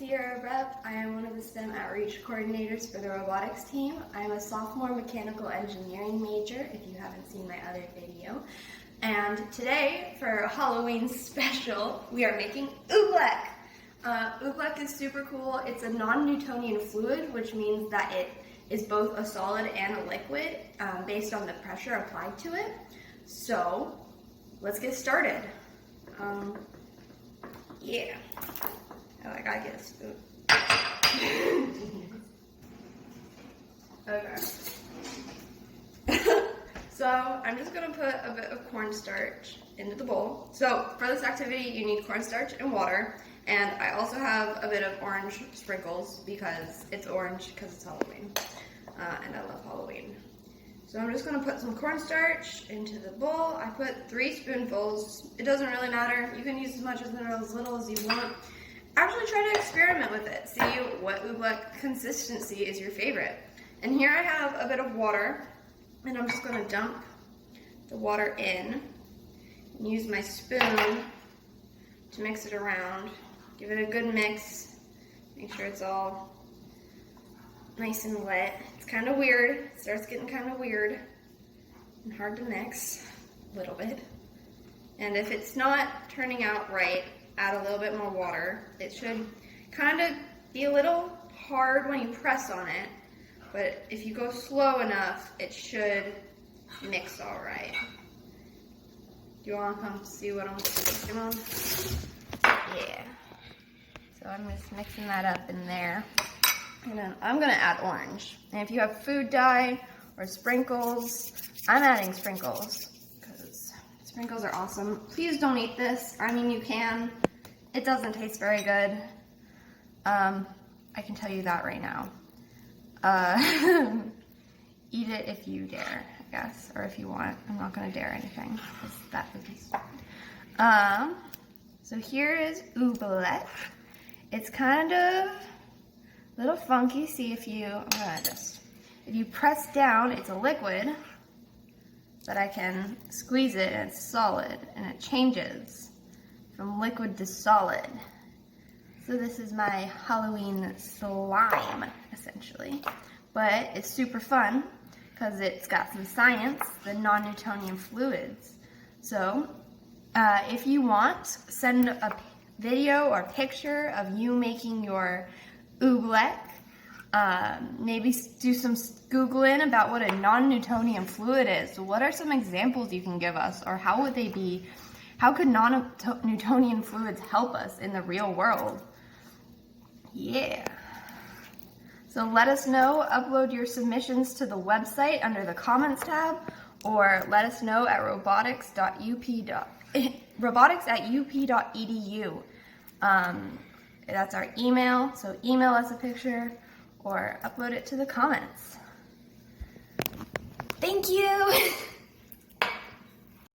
Sierra Rep. I am one of the STEM outreach coordinators for the robotics team. I am a sophomore mechanical engineering major, if you haven't seen my other video. And today, for a Halloween special, we are making Oobleck. Oobleck is super cool. It's a non-Newtonian fluid, which means that it is both a solid and a liquid based on the pressure applied to it. So, let's get started. Yeah. Oh, I gotta get a spoon. Okay. So I'm just gonna put a bit of cornstarch into the bowl. So for this activity, you need cornstarch and water, and I also have a bit of orange sprinkles because it's orange because it's Halloween, and I love Halloween. So I'm just gonna put some cornstarch into the bowl. I put 3 spoonfuls. It doesn't really matter. You can use as much or as little as you want. Actually try to experiment with it. See what Oobleck consistency is your favorite. And here I have a bit of water, and I'm just gonna dump the water in and use my spoon to mix it around. Give it a good mix. Make sure it's all nice and wet. It's kind of weird. It starts getting kind of weird and hard to mix a little bit. And if it's not turning out right, add a little bit more water. It should kind of be a little hard when you press on it, but if you go slow enough, it should mix all right. Do you want to come see what I'm working on? Yeah. So I'm just mixing that up in there. And then I'm gonna add orange. And if you have food dye or sprinkles, I'm adding sprinkles because sprinkles are awesome. Please don't eat this. I mean, you can. It doesn't taste very good. I can tell you that right now. Eat it if you dare, I guess, or if you want. I'm not gonna dare anything because that would be stupid. So here is Oobleck. It's kind of a little funky. See if you, if you press down, it's a liquid, but I can squeeze it and it's solid, and it changes from liquid to solid. So this is my Halloween slime, essentially. But it's super fun because it's got some science, the non-Newtonian fluids. So if you want, send a video or picture of you making your Oobleck. Maybe do some Googling about what a non-Newtonian fluid is. What are some examples you can give us, or how would they be? How could non-Newtonian fluids help us in the real world? Yeah. So let us know. Upload your submissions to the website under the comments tab, or let us know at robotics@up.edu. That's our email, so email us a picture or upload it to the comments. Thank you!